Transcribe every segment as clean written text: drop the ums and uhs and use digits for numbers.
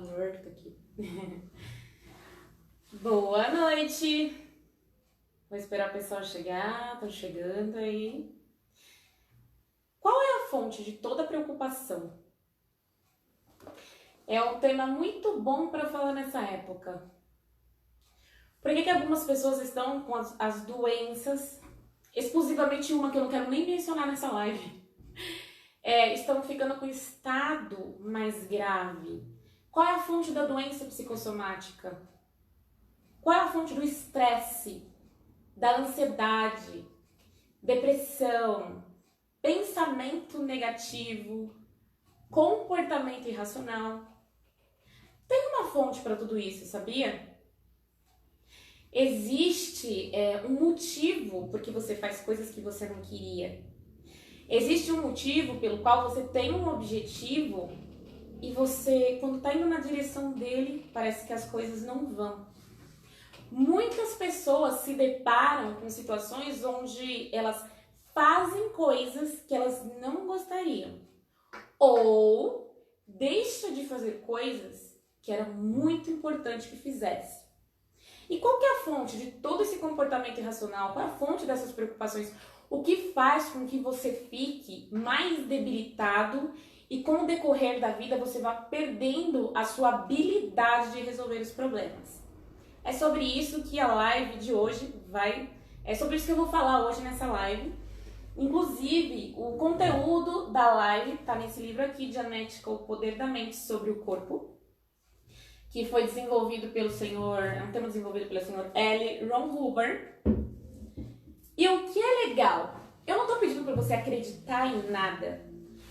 morto aqui. Boa noite. Vou esperar o pessoal chegar, estão chegando aí. Qual é a fonte de toda preocupação? É um tema muito bom para falar nessa época. Por que algumas pessoas estão com as doenças, exclusivamente uma que eu não quero nem mencionar nessa live, estão ficando com estado mais grave? Qual é a fonte da doença psicossomática? Qual é a fonte do estresse, da ansiedade, depressão, pensamento negativo, comportamento irracional? Tem uma fonte para tudo isso, sabia? Existe um motivo por que você faz coisas que você não queria. Existe um motivo pelo qual você tem um objetivo e você, quando está indo na direção dele, parece que as coisas não vão. Muitas pessoas se deparam com situações onde elas fazem coisas que elas não gostariam ou deixam de fazer coisas que era muito importante que fizesse. E qual que é a fonte de todo esse comportamento irracional? Qual é a fonte dessas preocupações? O que faz com que você fique mais debilitado e com o decorrer da vida você vá perdendo a sua habilidade de resolver os problemas? É sobre isso que a live de hoje é sobre isso que eu vou falar hoje nessa live. Inclusive, o conteúdo da live está nesse livro aqui, Dianética, O Poder da Mente sobre o Corpo, que foi desenvolvido pelo senhor, é um tema desenvolvido pelo senhor L. Ron Hubbard. E o que é legal, eu não estou pedindo para você acreditar em nada,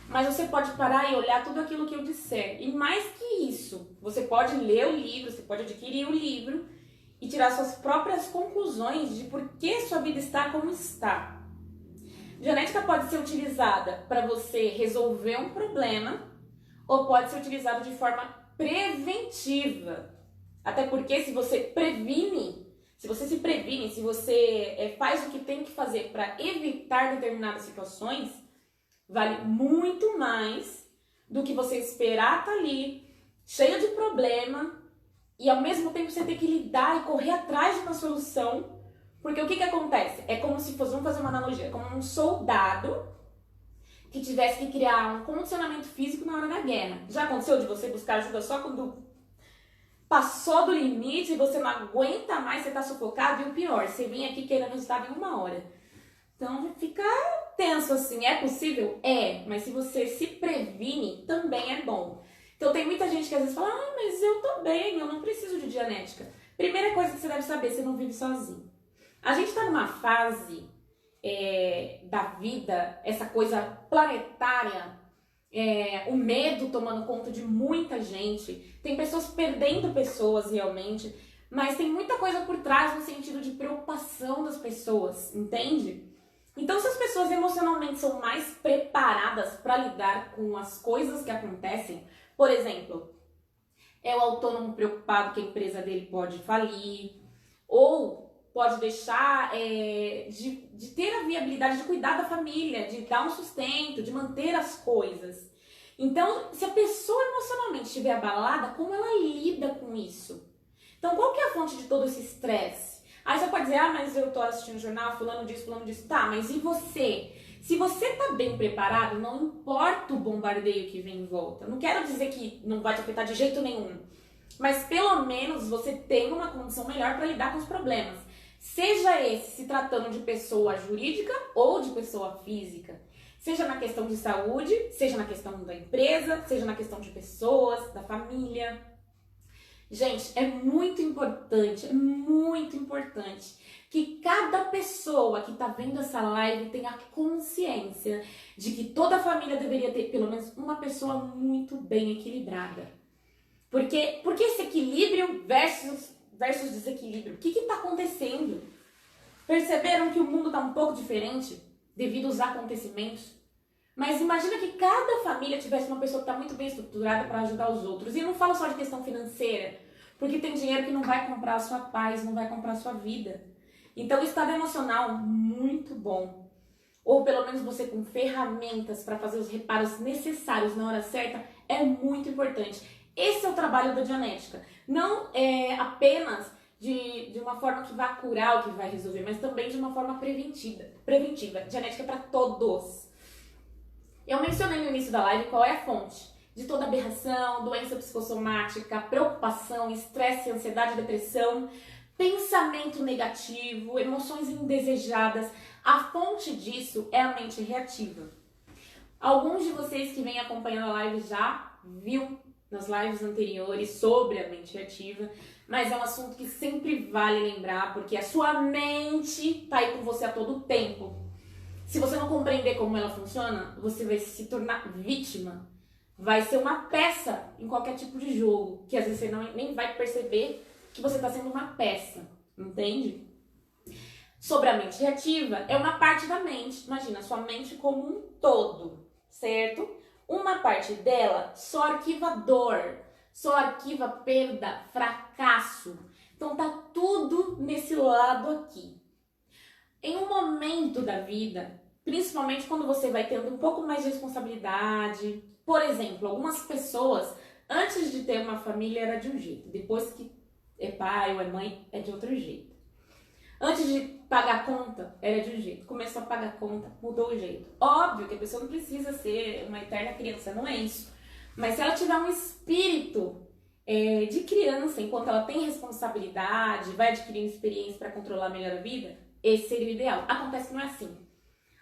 mas você pode parar e olhar tudo aquilo que eu disser. E mais que isso, você pode ler o livro, você pode adquirir o livro e tirar suas próprias conclusões de por que sua vida está como está. Dianética pode ser utilizada para você resolver um problema ou pode ser utilizada de forma preventiva. Até porque se você se previne, se você faz o que tem que fazer para evitar determinadas situações, vale muito mais do que você esperar estar ali, cheio de problema, e ao mesmo tempo você ter que lidar e correr atrás de uma solução. Porque o que acontece? É como se fosse, vamos fazer uma analogia, como um soldado que tivesse que criar um condicionamento físico na hora da guerra. Já aconteceu de você buscar ajuda só quando passou do limite e você não aguenta mais, você tá sufocado? E o pior, você vinha aqui querendo resultado em 1 hora. Então fica tenso assim. É possível? É, mas se você se previne, também é bom. Então tem muita gente que às vezes fala, mas eu tô bem, eu não preciso de Dianética. Primeira coisa que você deve saber, você não vive sozinho. A gente tá numa fase da vida, essa coisa planetária, o medo tomando conta de muita gente, tem pessoas perdendo pessoas realmente, mas tem muita coisa por trás no sentido de preocupação das pessoas, entende? Então, se as pessoas emocionalmente são mais preparadas para lidar com as coisas que acontecem, por exemplo, é o autônomo preocupado que a empresa dele pode falir, ou pode deixar de ter a viabilidade de cuidar da família, de dar um sustento, de manter as coisas. Então, se a pessoa emocionalmente estiver abalada, como ela lida com isso? Então, qual que é a fonte de todo esse estresse? Aí você pode dizer, mas eu tô assistindo o jornal, fulano disso. Tá, mas e você? Se você tá bem preparado, não importa o bombardeio que vem em volta. Não quero dizer que não vai te afetar de jeito nenhum, mas pelo menos você tem uma condição melhor para lidar com os problemas. Seja esse se tratando de pessoa jurídica ou de pessoa física. Seja na questão de saúde, seja na questão da empresa, seja na questão de pessoas, da família. Gente, é muito importante que cada pessoa que está vendo essa live tenha consciência de que toda a família deveria ter pelo menos uma pessoa muito bem equilibrada. Porque esse equilíbrio versus desequilíbrio? O que está acontecendo? Perceberam que o mundo está um pouco diferente devido aos acontecimentos? Mas imagina que cada família tivesse uma pessoa que está muito bem estruturada para ajudar os outros. E eu não falo só de questão financeira, porque tem dinheiro que não vai comprar a sua paz, não vai comprar a sua vida. Então, estado emocional muito bom. Ou pelo menos você com ferramentas para fazer os reparos necessários na hora certa é muito importante. Esse é o trabalho da Dianética. Não é apenas de uma forma que vai curar o que vai resolver, mas também de uma forma preventiva. Dianética é para todos. Eu mencionei no início da live qual é a fonte de toda aberração, doença psicossomática, preocupação, estresse, ansiedade, depressão, pensamento negativo, emoções indesejadas. A fonte disso é a mente reativa. Alguns de vocês que vêm acompanhando a live já viu nas lives anteriores sobre a mente reativa, mas é um assunto que sempre vale lembrar, porque a sua mente tá aí com você a todo tempo. Se você não compreender como ela funciona, você vai se tornar vítima. Vai ser uma peça em qualquer tipo de jogo, que às vezes você nem vai perceber que você está sendo uma peça, entende? Sobre a mente reativa, é uma parte da mente, imagina, sua mente como um todo, certo? Uma parte dela só arquiva dor, só arquiva perda, fracasso. Então tá tudo nesse lado aqui. Em um momento da vida, principalmente quando você vai tendo um pouco mais de responsabilidade, por exemplo, algumas pessoas, antes de ter uma família era de um jeito, depois que é pai ou é mãe é de outro jeito. Antes de pagar a conta era de um jeito, começou a pagar a conta, mudou o jeito. Óbvio que a pessoa não precisa ser uma eterna criança, não é isso. Mas se ela tiver um espírito de criança, enquanto ela tem responsabilidade, vai adquirindo experiência para controlar melhor a vida, esse seria o ideal. Acontece que não é assim.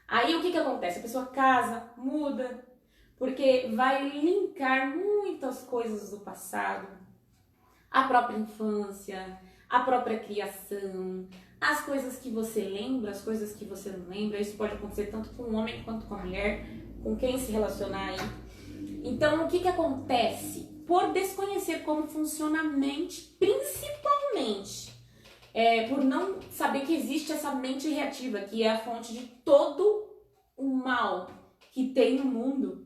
Aí o que acontece? A pessoa casa, muda, porque vai linkar muitas coisas do passado, a própria infância, a própria criação, as coisas que você lembra, as coisas que você não lembra. Isso pode acontecer tanto com o homem quanto com a mulher, com quem se relacionar aí. Então, o que acontece? Por desconhecer como funciona a mente, principalmente, por não saber que existe essa mente reativa, que é a fonte de todo o mal que tem no mundo,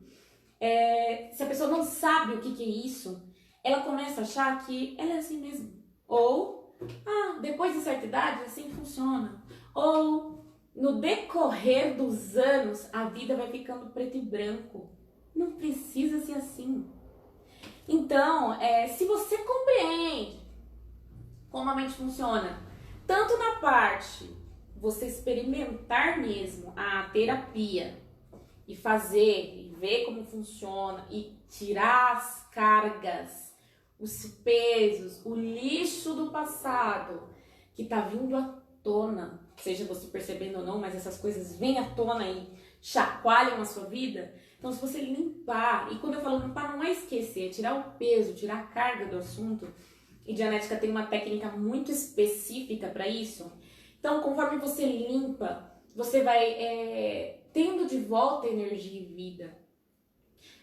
se a pessoa não sabe o que é isso, ela começa a achar que ela é assim mesmo. Ou, depois de certa idade, assim funciona. Ou, no decorrer dos anos, a vida vai ficando preto e branco. Não precisa ser assim. Então, se você compreende como a mente funciona, tanto na parte você experimentar mesmo a terapia e fazer, e ver como funciona, e tirar as cargas, os pesos, o lixo do passado que tá vindo à tona, seja você percebendo ou não, mas essas coisas vêm à tona e chacoalham a sua vida. Então, se você limpar, e quando eu falo limpar, não é esquecer, é tirar o peso, tirar a carga do assunto, e Dianética tem uma técnica muito específica para isso. Então, conforme você limpa, você vai tendo de volta energia e vida.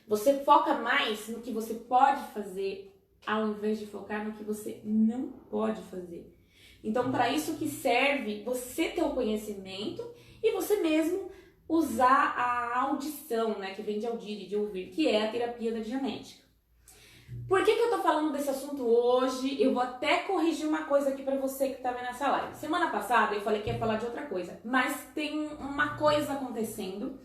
Você foca mais no que você pode fazer, ao invés de focar no que você não pode fazer. Então, para isso que serve você ter o conhecimento e você mesmo usar a audição, né, que vem de audir e de ouvir, que é a terapia da Dianética. Por que eu tô falando desse assunto hoje? Eu vou até corrigir uma coisa aqui para você que tá vendo essa live. Semana passada eu falei que ia falar de outra coisa, mas tem uma coisa acontecendo.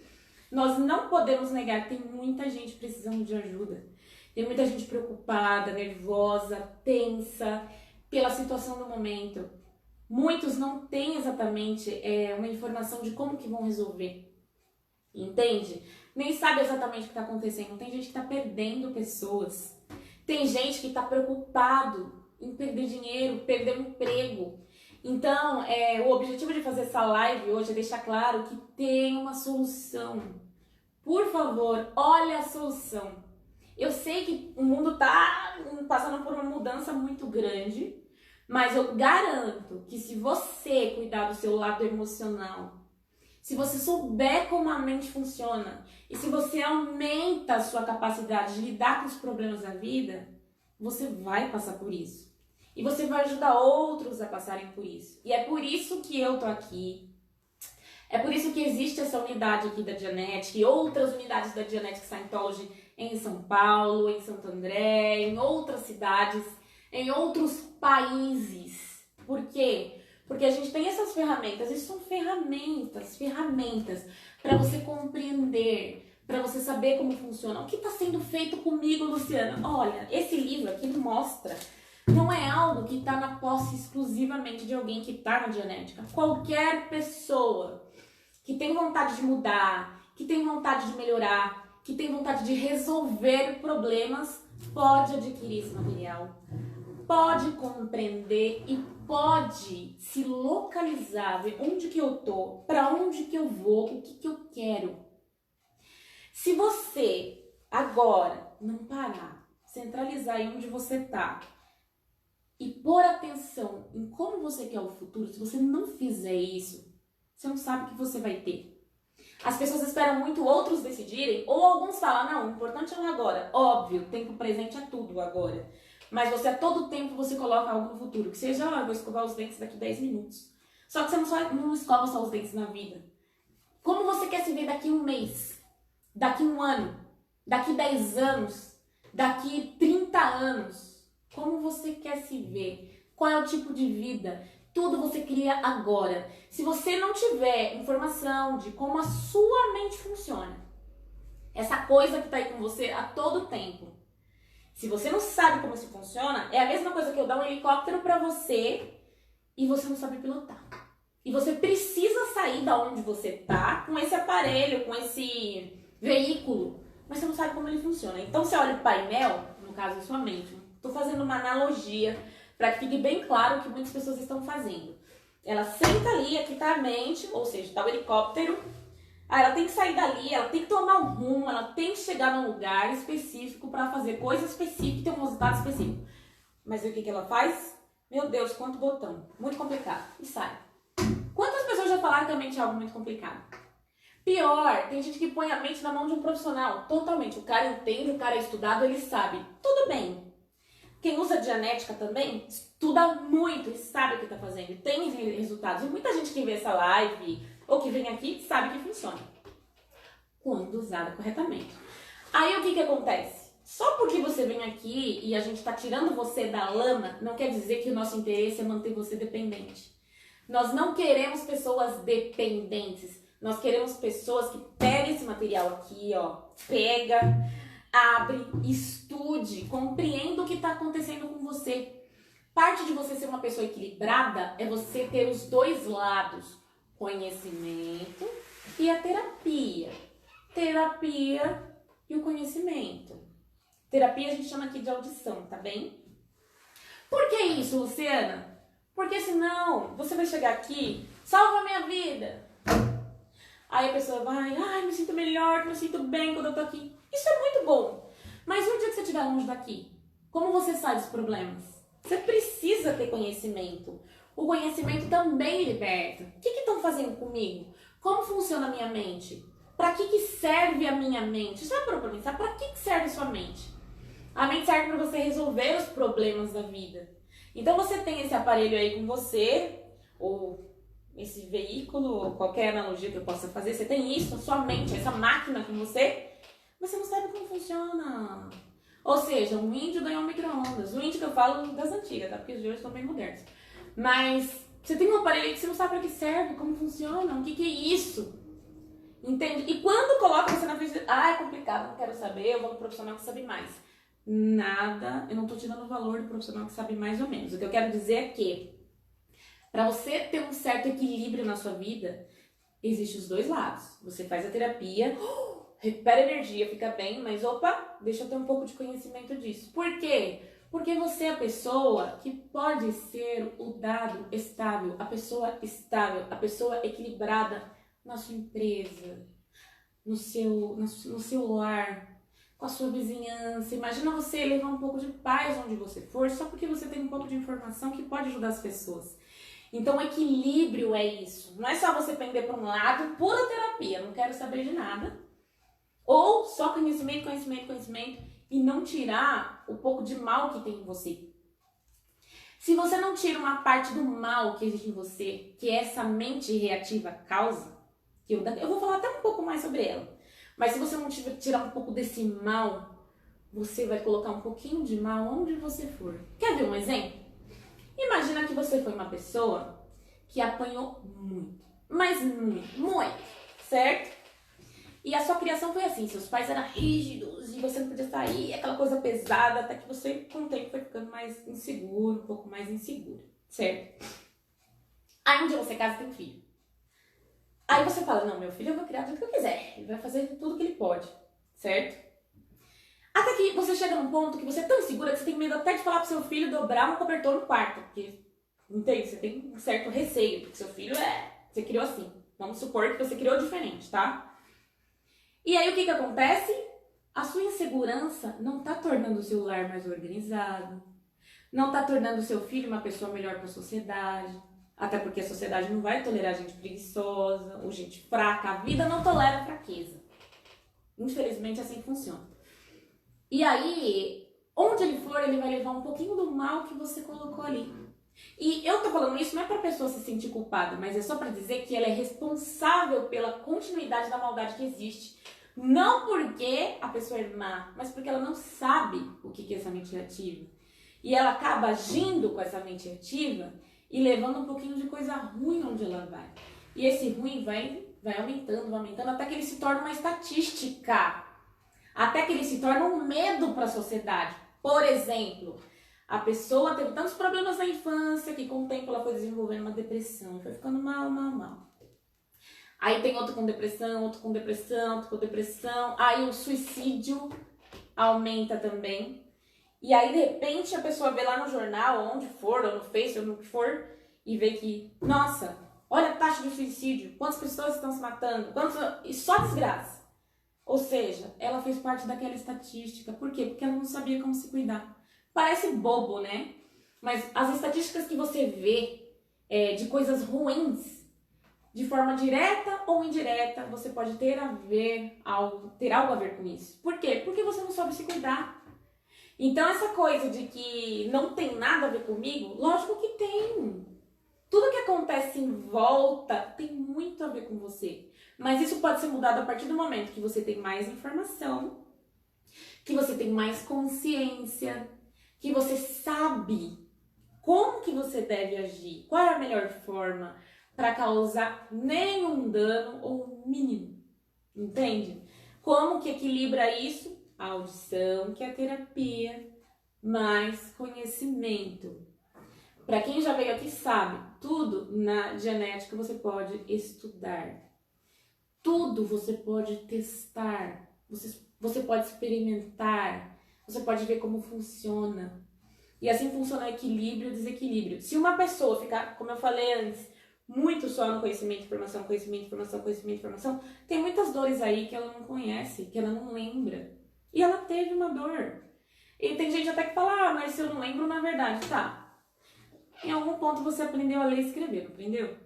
Nós não podemos negar que tem muita gente precisando de ajuda. Tem muita gente preocupada, nervosa, tensa pela situação do momento. Muitos não têm exatamente uma informação de como que vão resolver. Entende? Nem sabe exatamente o que está acontecendo. Tem gente que está perdendo pessoas. Tem gente que está preocupado em perder dinheiro, perder o emprego. Então, o objetivo de fazer essa live hoje é deixar claro que tem uma solução. Por favor, olha a solução. Eu sei que o mundo está passando por uma mudança muito grande, mas eu garanto que se você cuidar do seu lado emocional, se você souber como a mente funciona e se você aumenta a sua capacidade de lidar com os problemas da vida, você vai passar por isso. E você vai ajudar outros a passarem por isso. E é por isso que eu tô aqui. É por isso que existe essa unidade aqui da Dianética e outras unidades da Dianética Scientology em São Paulo, em Santo André, em outras cidades, em outros países. Por quê? Porque a gente tem essas ferramentas, isso são ferramentas para você compreender, para você saber como funciona. O que está sendo feito comigo, Luciana? Olha, esse livro aqui mostra, não é algo que está na posse exclusivamente de alguém que está na Dianética. Qualquer pessoa que tem vontade de mudar, que tem vontade de melhorar, que tem vontade de resolver problemas, pode adquirir esse material, pode compreender e pode se localizar, ver onde que eu tô, para onde que eu vou, o que que eu quero. Se você agora não parar, centralizar em onde você tá e pôr atenção em como você quer o futuro, se você não fizer isso, você não sabe o que você vai ter. As pessoas esperam muito outros decidirem, ou alguns falam, não, o importante é o agora. Óbvio, tempo presente é tudo agora. Mas você a todo tempo você coloca algo no futuro, que seja, eu vou escovar os dentes daqui 10 minutos. Só que você não escova só os dentes na vida. Como você quer se ver daqui um mês, daqui um ano, daqui 10 anos, daqui 30 anos? Como você quer se ver? Qual é o tipo de vida? Tudo você cria agora. Se você não tiver informação de como a sua mente funciona, essa coisa que tá aí com você a todo tempo, se você não sabe como isso funciona, é a mesma coisa que eu dar um helicóptero pra você e você não sabe pilotar. E você precisa sair da onde você tá com esse aparelho, com esse veículo, mas você não sabe como ele funciona. Então você olha o painel, no caso da sua mente, tô fazendo uma analogia para que fique bem claro o que muitas pessoas estão fazendo. Ela senta ali, aqui tá a mente, ou seja, tá o helicóptero. Aí ela tem que sair dali, ela tem que tomar um rumo, ela tem que chegar num lugar específico para fazer coisa específica e ter um resultado específico. Mas o que ela faz? Meu Deus, quanto botão. Muito complicado. E sai. Quantas pessoas já falaram que a mente é algo muito complicado? Pior, tem gente que põe a mente na mão de um profissional. Totalmente. O cara entende, o cara é estudado, ele sabe. Tudo bem. Quem usa Dianética também estuda muito e sabe o que está fazendo. Tem resultados. E muita gente que vê essa live ou que vem aqui sabe que funciona. Quando usada corretamente. Aí o que acontece? Só porque você vem aqui e a gente está tirando você da lama, não quer dizer que o nosso interesse é manter você dependente. Nós não queremos pessoas dependentes. Nós queremos pessoas que peguem esse material aqui, ó, pega, abre, estude, compreenda o que está acontecendo com você. Parte de você ser uma pessoa equilibrada é você ter os dois lados, conhecimento e a terapia. Terapia e o conhecimento. Terapia a gente chama aqui de audição, tá bem? Por que isso, Luciana? Porque senão você vai chegar aqui, salva a minha vida. Aí a pessoa vai, ai, me sinto melhor, me sinto bem quando eu tô aqui. Isso é muito bom. Mas um dia que você estiver longe daqui, como você sai dos problemas? Você precisa ter conhecimento. O conhecimento também liberta. O que estão fazendo comigo? Como funciona a minha mente? Para que serve a minha mente? Já parou para pensar? Para que serve a sua mente? A mente serve para você resolver os problemas da vida. Então você tem esse aparelho aí com você, ou esse veículo, ou qualquer analogia que eu possa fazer, você tem isso, a sua mente, essa máquina com você, mas você não sabe como funciona. Ou seja, um índio ganhou um micro-ondas. O índio que eu falo das antigas, tá? Porque os de hoje estão bem modernos. Mas você tem um aparelho aí que você não sabe para que serve, como funciona, o que é isso. Entende? E quando coloca você na frente, é complicado, não quero saber, eu vou no profissional que sabe mais. Nada, eu não tô tirando o valor do profissional que sabe mais ou menos. O que eu quero dizer é que para você ter um certo equilíbrio na sua vida, existem os dois lados. Você faz a terapia, recupera energia, fica bem, mas opa, deixa eu ter um pouco de conhecimento disso. Por quê? Porque você é a pessoa que pode ser o dado estável, a pessoa estável, a pessoa equilibrada na sua empresa, no seu lar, com a sua vizinhança. Imagina você levar um pouco de paz onde você for, só porque você tem um pouco de informação que pode ajudar as pessoas. Então, o equilíbrio é isso. Não é só você pender para um lado, pura terapia, não quero saber de nada. Ou só conhecimento, conhecimento, conhecimento, e não tirar o pouco de mal que tem em você. Se você não tira uma parte do mal que existe em você, que essa mente reativa causa, que eu vou falar até um pouco mais sobre ela, mas se você não tirar um pouco desse mal, você vai colocar um pouquinho de mal onde você for. Quer ver um exemplo? Imagina que você foi uma pessoa que apanhou muito, mas muito, muito, certo? E a sua criação foi assim, seus pais eram rígidos e você não podia sair, aquela coisa pesada, até que você, com o tempo, foi ficando mais inseguro, um pouco mais inseguro, certo? Aí um dia você casa e tem um filho. Aí você fala, não, meu filho eu vou criar do jeito que eu quiser, ele vai fazer tudo que ele pode, certo? Até que você chega num ponto que você é tão insegura que você tem medo até de falar pro seu filho dobrar um cobertor no quarto, porque, entende? Você tem um certo receio, porque seu filho você criou assim. Vamos supor que você criou diferente, tá? E aí o que acontece? A sua insegurança não tá tornando o seu lar mais organizado, não tá tornando o seu filho uma pessoa melhor para a sociedade, até porque a sociedade não vai tolerar gente preguiçosa ou gente fraca, a vida não tolera fraqueza. Infelizmente assim funciona. E aí, onde ele for, ele vai levar um pouquinho do mal que você colocou ali. E eu tô falando isso não é pra pessoa se sentir culpada, mas é só pra dizer que ela é responsável pela continuidade da maldade que existe. Não porque a pessoa é má, mas porque ela não sabe o que é essa mente ativa. E ela acaba agindo com essa mente ativa e levando um pouquinho de coisa ruim onde ela vai. E esse ruim vai aumentando, até que ele se torna uma estatística. Até que ele se torna um medo para a sociedade. Por exemplo, a pessoa teve tantos problemas na infância que com o tempo ela foi desenvolvendo uma depressão. Foi ficando mal. Aí tem outro com depressão, outro com depressão, outro com depressão. Aí o suicídio aumenta também. E aí, de repente, a pessoa vê lá no jornal, onde for, ou no Face, ou no que for, e vê que, nossa, olha a taxa de suicídio, quantas pessoas estão se matando, e só desgraça. Ou seja, ela fez parte daquela estatística. Por quê? Porque ela não sabia como se cuidar. Parece bobo, né? Mas as estatísticas que você vê de coisas ruins, de forma direta ou indireta, você pode ter algo a ver com isso. Por quê? Porque você não soube se cuidar. Então essa coisa de que não tem nada a ver comigo, lógico que tem. Tudo que acontece em volta tem muito a ver com você. Mas isso pode ser mudado a partir do momento que você tem mais informação, que você tem mais consciência, que você sabe como que você deve agir, qual é a melhor forma para causar nenhum dano ou mínimo. Entende? Como que equilibra isso? A audição, que é a terapia, mais conhecimento. Para quem já veio aqui sabe, tudo na genética você pode estudar. Tudo você pode testar, você pode experimentar, você pode ver como funciona. E assim funciona o equilíbrio e o desequilíbrio. Se uma pessoa ficar, como eu falei antes, muito só no conhecimento, informação, tem muitas dores aí que ela não conhece, que ela não lembra. E ela teve uma dor. E tem gente até que fala, mas se eu não lembro, na verdade, tá. Em algum ponto você aprendeu a ler e escrever, não aprendeu?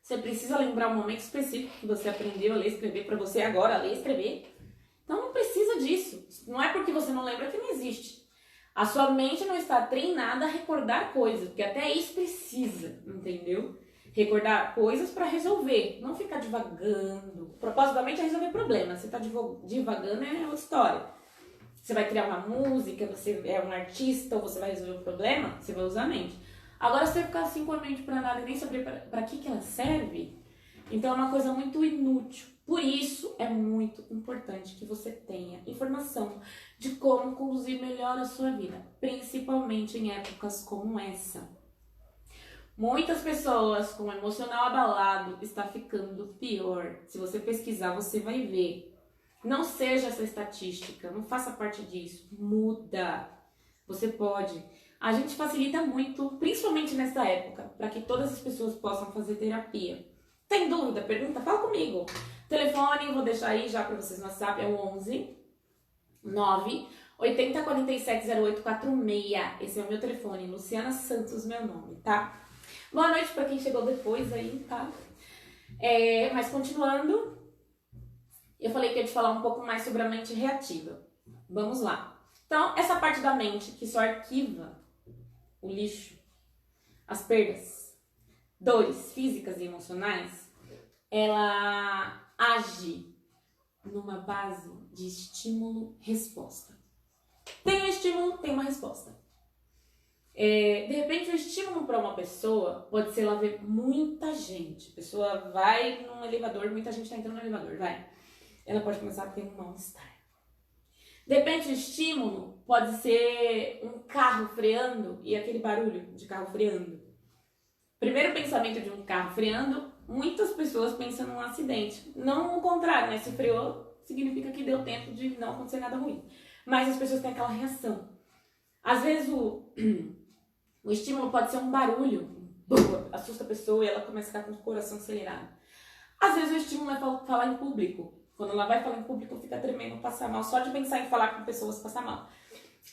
Você precisa lembrar um momento específico que você aprendeu a ler e escrever para você agora ler e escrever. Então não precisa disso. Não é porque você não lembra que não existe. A sua mente não está treinada a recordar coisas, porque até isso precisa, entendeu? Recordar coisas para resolver, não ficar divagando. O propósito da mente é resolver problemas. Você está divagando é outra história. Você vai criar uma música, você é um artista ou você vai resolver um problema, você vai usar a mente. Agora, se você ficar assim com a mente para nada e nem saber para que ela serve, então é uma coisa muito inútil. Por isso, é muito importante que você tenha informação de como conduzir melhor a sua vida, principalmente em épocas como essa. Muitas pessoas com o emocional abalado está ficando pior. Se você pesquisar, você vai ver. Não seja essa estatística, não faça parte disso. Muda. Você pode. A gente facilita muito, principalmente nessa época, para que todas as pessoas possam fazer terapia. Tem dúvida? Pergunta? Fala comigo. Telefone, vou deixar aí já para vocês no WhatsApp, é o 11 9 80 47 08 46. Esse é o meu telefone, Luciana Santos, meu nome, tá? Boa noite para quem chegou depois aí, tá? Mas continuando, eu falei que eu ia te falar um pouco mais sobre a mente reativa. Vamos lá. Então, essa parte da mente que só arquiva o lixo, as perdas, dores físicas e emocionais, ela age numa base de estímulo-resposta. Tem um estímulo, tem uma resposta. De repente, o estímulo para uma pessoa pode ser ela ver muita gente. A pessoa vai num elevador, muita gente está entrando no elevador, vai. ela pode começar a ter um mal-estar. De repente, o estímulo pode ser um carro freando e aquele barulho de carro freando. Primeiro pensamento de um carro freando, muitas pessoas pensam num acidente. Não o contrário, né? Se freou, significa que deu tempo de não acontecer nada ruim. Mas as pessoas têm aquela reação. Às vezes o estímulo pode ser um barulho, assusta a pessoa e ela começa a ficar com o coração acelerado. Às vezes o estímulo é falar em público. Quando ela vai falar em público, fica tremendo, passa mal. Só de pensar em falar com pessoas, passa mal.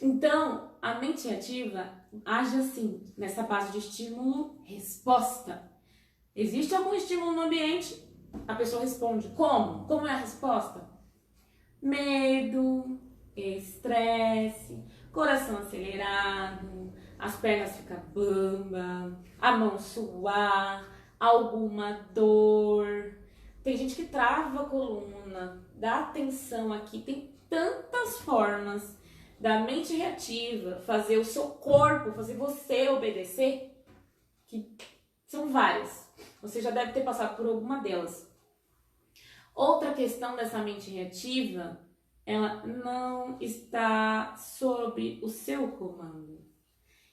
Então, a mente ativa age assim, nessa base de estímulo-resposta. Existe algum estímulo no ambiente, a pessoa responde. Como? Como é a resposta? Medo, estresse, coração acelerado, as pernas ficam bamba, a mão suar, alguma dor. Tem gente que trava a coluna, dá tensão aqui. Tem tantas formas da mente reativa fazer o seu corpo, fazer você obedecer, que são várias. Você já deve ter passado por alguma delas. Outra questão dessa mente reativa, ela não está sob o seu comando.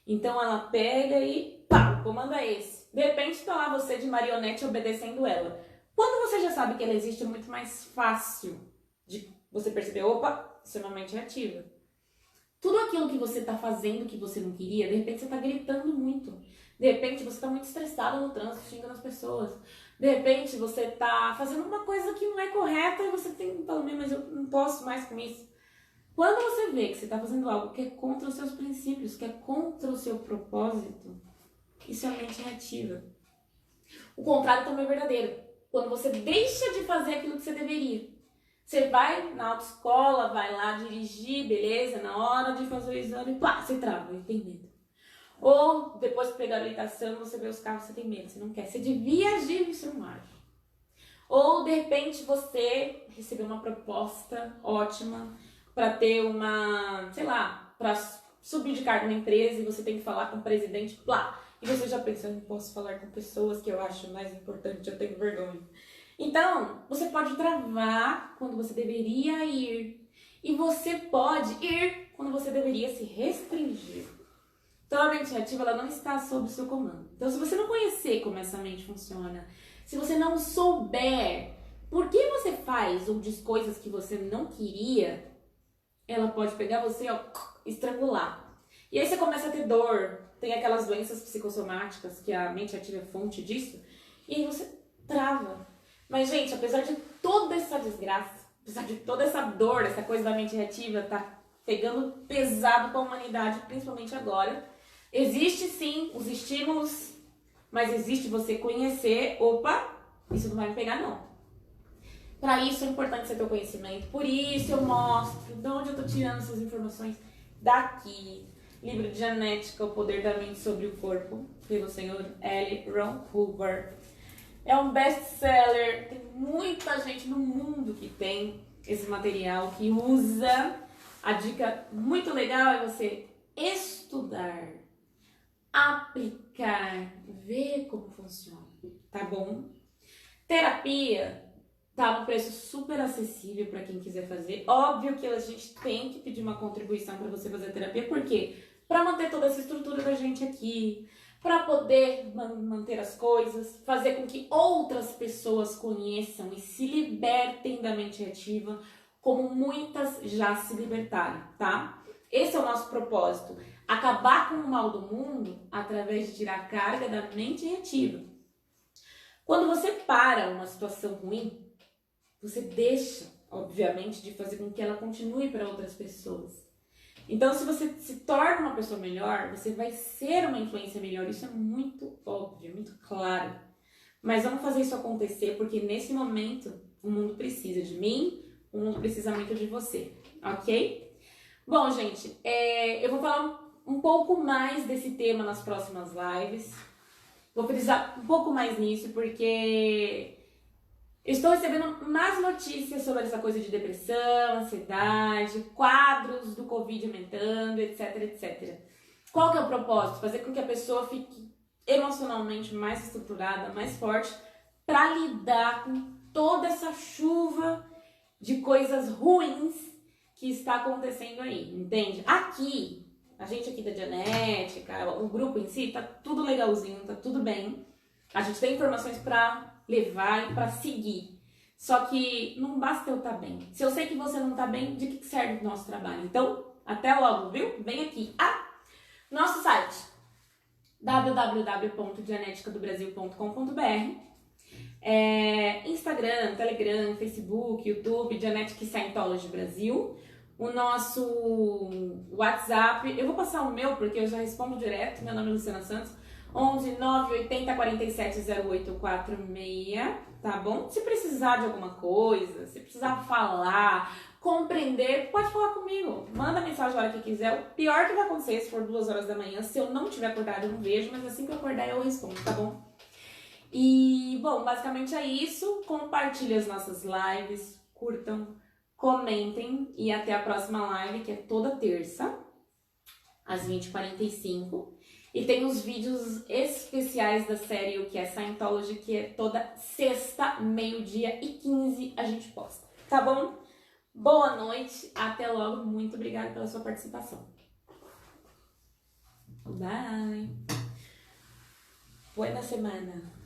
Então ela pega e pá, o comando é esse. De repente está lá você de marionete obedecendo ela. Quando você já sabe que ela existe, é muito mais fácil de você perceber, opa, isso é uma mente reativa. Tudo aquilo que você está fazendo que você não queria, de repente você está gritando muito. De repente você está muito estressado no trânsito, xingando as pessoas. De repente você está fazendo uma coisa que não é correta e você tem que falar, mas eu não posso mais com isso. Quando você vê que você está fazendo algo que é contra os seus princípios, que é contra o seu propósito, isso é a mente reativa. O contrário também é verdadeiro. Quando você deixa de fazer aquilo que você deveria. Você vai na autoescola, vai lá dirigir, beleza, na hora de fazer o exame, pá, você trava, tem medo. Ou depois de pegar a habilitação, você vê os carros, você tem medo, você não quer. Você devia agir, você não age. Ou de repente você recebeu uma proposta ótima para ter uma, sei lá, para subir de cargo na empresa e você tem que falar com o presidente, plá. E você já pensa, eu não posso falar com pessoas que eu acho mais importante, eu tenho vergonha. Então, você pode travar quando você deveria ir. E você pode ir quando você deveria se restringir. Então, a mente reativa, ela não está sob o seu comando. Então, se você não conhecer como essa mente funciona, se você não souber por que você faz ou diz coisas que você não queria, ela pode pegar você, ó, estrangular. E aí você começa a ter dor, tem aquelas doenças psicossomáticas, que a mente ativa é fonte disso, e aí você trava. Mas, gente, apesar de toda essa desgraça, apesar de toda essa dor, essa coisa da mente reativa tá pegando pesado com a humanidade, principalmente agora, existe sim os estímulos, mas existe você conhecer, opa, isso não vai me pegar não. Para isso é importante você ter o conhecimento, por isso eu mostro de onde eu tô tirando essas informações daqui. Livro de Genética, O Poder da Mente sobre o Corpo, pelo senhor L. Ron Hubbard. É um best-seller, tem muita gente no mundo que tem esse material, que usa. A dica muito legal é você estudar, aplicar, ver como funciona, tá bom? Terapia tá num preço super acessível para quem quiser fazer. Óbvio que a gente tem que pedir uma contribuição para você fazer terapia, por quê? Para manter toda essa estrutura da gente aqui, para poder manter as coisas, fazer com que outras pessoas conheçam e se libertem da mente reativa, como muitas já se libertaram, tá? Esse é o nosso propósito, acabar com o mal do mundo através de tirar a carga da mente reativa. Quando você para uma situação ruim, você deixa, obviamente, de fazer com que ela continue para outras pessoas. Então, se você se torna uma pessoa melhor, você vai ser uma influência melhor. Isso é muito óbvio, muito claro. Mas vamos fazer isso acontecer, porque nesse momento o mundo precisa de mim, o mundo precisa muito de você, ok? Bom, gente, eu vou falar um pouco mais desse tema nas próximas lives. Vou frisar um pouco mais nisso, porque eu estou recebendo mais notícias sobre essa coisa de depressão, ansiedade, quadros do Covid aumentando, etc, etc. Qual que é o propósito? Fazer com que a pessoa fique emocionalmente mais estruturada, mais forte, para lidar com toda essa chuva de coisas ruins que está acontecendo aí, entende? Aqui, a gente aqui da Dianética, o grupo em si, tá tudo legalzinho, tá tudo bem. A gente tem informações pra levar e pra seguir. Só que não basta eu estar bem. Se eu sei que você não tá bem, de que serve o nosso trabalho? Então, até logo, viu? Vem aqui. Nosso site, www.dianeticadobrasil.com.br, Instagram, Telegram, Facebook, YouTube, Dianetic Scientology Brasil. O nosso WhatsApp, eu vou passar o meu porque eu já respondo direto, meu nome é Luciana Santos, 11 980 47 0846, tá bom? Se precisar de alguma coisa, se precisar falar, compreender, pode falar comigo. Manda mensagem a hora que quiser. O pior que vai acontecer se for 2 horas da manhã, se eu não tiver acordado, eu não vejo, mas assim que eu acordar eu respondo, tá bom? E, bom, basicamente é isso. Compartilhe as nossas lives, curtam, comentem e até a próxima live, que é toda terça, às 20h45. E tem os vídeos especiais da série O que é Scientology, que é toda sexta, 12h15 a gente posta. Tá bom? Boa noite, até logo. Muito obrigada pela sua participação. Bye! Buena semana!